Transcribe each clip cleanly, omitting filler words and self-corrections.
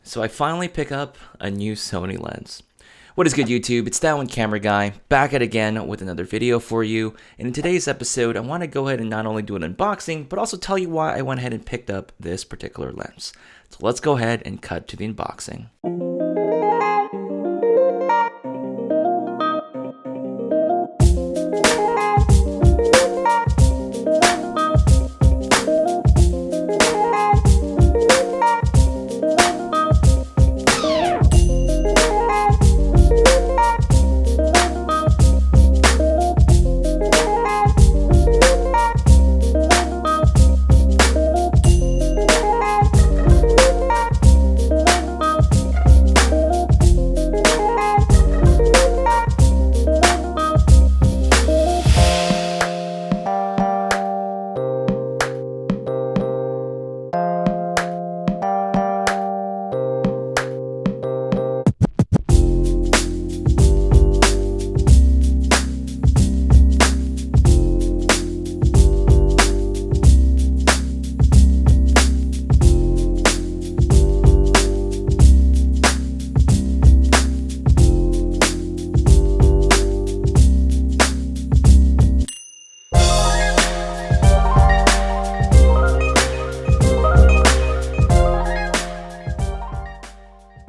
So I finally pick up a new Sony lens. What is good, YouTube? It's that one camera guy, back at again with another video for you. And in today's episode, I want to go ahead and not only do an unboxing, but also tell you why I went ahead and picked up this particular lens. So let's go ahead and cut to the unboxing.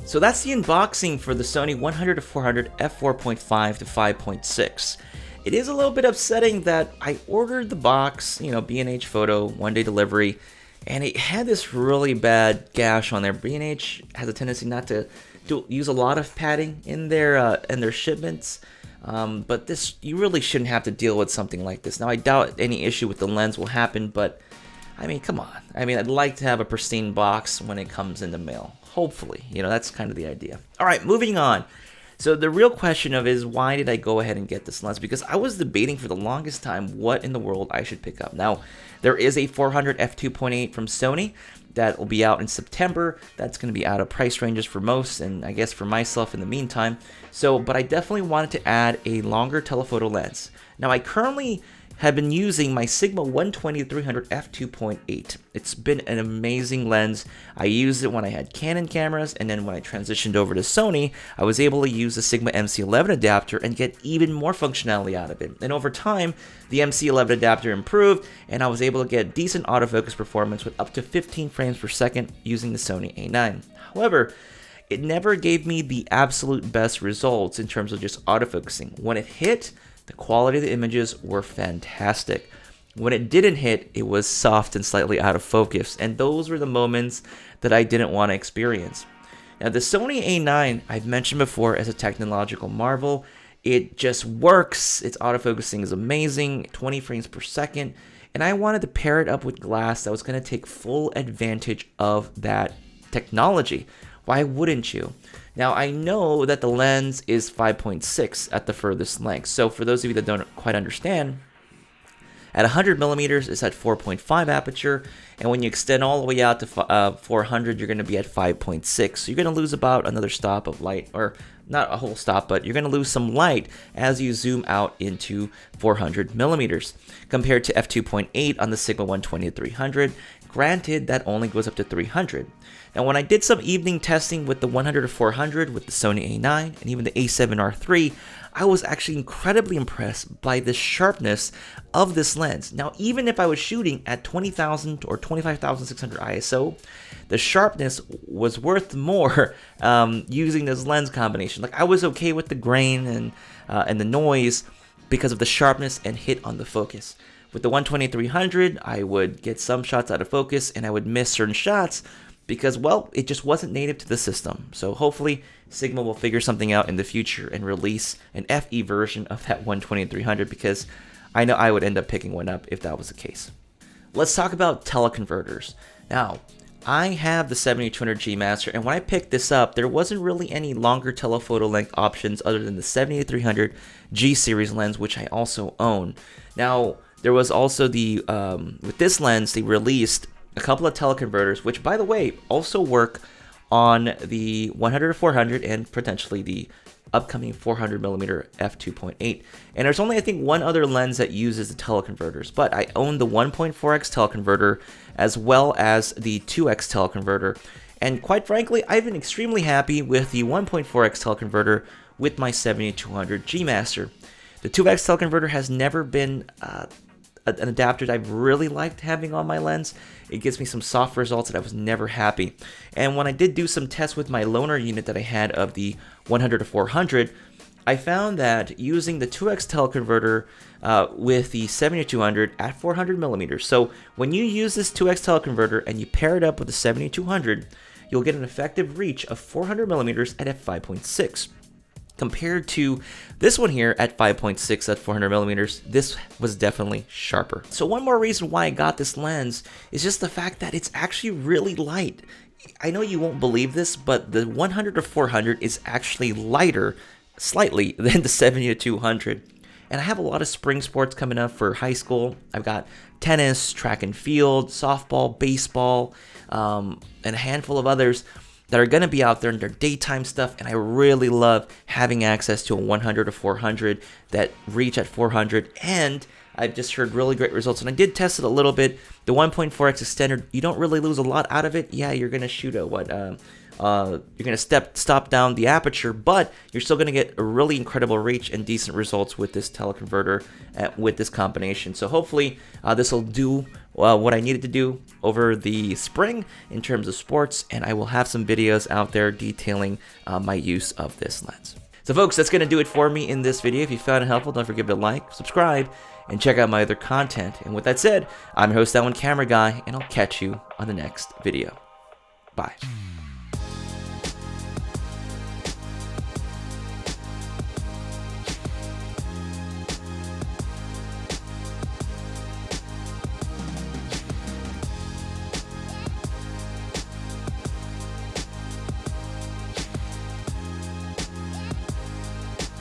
So that's the unboxing for the Sony 100-400 F4.5-5.6. It is a little bit upsetting that I ordered the box, B&H photo, one-day delivery, and it had this really bad gash on there. B&H has a tendency not to use a lot of padding in their shipments, but you really shouldn't have to deal with something like this. Now, I doubt any issue with the lens will happen, but I mean, come on. I mean, I'd like to have a pristine box when it comes in the mail. Hopefully, that's kind of the idea. All right, moving on. So the real question is, why did I go ahead and get this lens? Because I was debating for the longest time what in the world I should pick up. Now, there is a 400 f2.8 from Sony that will be out in September. That's going to be out of price ranges for most, and I guess for myself in the meantime. But I definitely wanted to add a longer telephoto lens. Now, I currently have been using my Sigma 120-300 f2.8. It's been an amazing lens. I used it when I had Canon cameras, and then when I transitioned over to Sony, I was able to use the Sigma MC11 adapter and get even more functionality out of it. And over time, the MC11 adapter improved, and I was able to get decent autofocus performance with up to 15 frames per second using the Sony A9. However, it never gave me the absolute best results in terms of just autofocusing. When it hit, the quality of the images were fantastic. When it didn't hit, it was soft and slightly out of focus, and those were the moments that I didn't want to experience. Now, the Sony A9, I've mentioned before, as a technological marvel. It just works. Its autofocusing is amazing, 20 frames per second, and I wanted to pair it up with glass that was going to take full advantage of that technology. Why wouldn't you? Now, I know that the lens is 5.6 at the furthest length. So for those of you that don't quite understand, at 100 millimeters, it's at 4.5 aperture. And when you extend all the way out to 400, you're going to be at 5.6. So you're going to lose about another stop of light, or not a whole stop, but you're going to lose some light as you zoom out into 400 millimeters compared to f2.8 on the Sigma 120-300. Granted, that only goes up to 300. Now, when I did some evening testing with the 100-400 with the Sony A9 and even the A7R III, I was actually incredibly impressed by the sharpness of this lens. Now, even if I was shooting at 20,000 or 25,600 ISO, the sharpness was worth more using this lens combination. Like, I was okay with the grain and the noise because of the sharpness and hit on the focus. With the 120-300, I would get some shots out of focus and I would miss certain shots because, well, it just wasn't native to the system. So hopefully Sigma will figure something out in the future and release an FE version of that 120-300, because I know I would end up picking one up if that was the case. Let's talk about teleconverters. Now, I have the 70-200G Master, and when I picked this up, there wasn't really any longer telephoto length options other than the 70-300 G series lens, which I also own. Now, there was also with this lens, they released a couple of teleconverters, which, by the way, also work on the 100-400 and potentially the upcoming 400mm f2.8. And there's only, I think, one other lens that uses the teleconverters, but I own the 1.4x teleconverter as well as the 2x teleconverter. And quite frankly, I've been extremely happy with the 1.4x teleconverter with my 7200G Master. The 2x teleconverter has never been an adapter that I've really liked having on my lens. It gives me some soft results that I was never happy. And when I did do some tests with my loaner unit that I had of the 100-400, I found that using the 2x teleconverter with the 7200 at 400 millimeters. So when you use this 2x teleconverter and you pair it up with the 7200, you'll get an effective reach of 400 millimeters at f5.6. Compared to this one here at 5.6 at 400 millimeters, this was definitely sharper. So one more reason why I got this lens is just the fact that it's actually really light. I know you won't believe this, but the 100-400 is actually lighter slightly than the 70-200. And I have a lot of spring sports coming up for high school. I've got tennis, track and field, softball, baseball, and a handful of others that are going to be out there in their daytime stuff, and I really love having access to a 100-400 that reach at 400, and I've just heard really great results, and I did test it a little bit. The 1.4x extender, you don't really lose a lot out of it. Yeah, you're going to shoot a you're going to stop down the aperture, but you're still going to get a really incredible reach and decent results with this teleconverter with this combination. So hopefully this will do what I needed to do over the spring in terms of sports, and I will have some videos out there detailing my use of this lens. So folks, that's going to do it for me in this video. If you found it helpful, don't forget to like, subscribe, and check out my other content. And with that said, I'm your host, That One Camera Guy, and I'll catch you on the next video. Bye.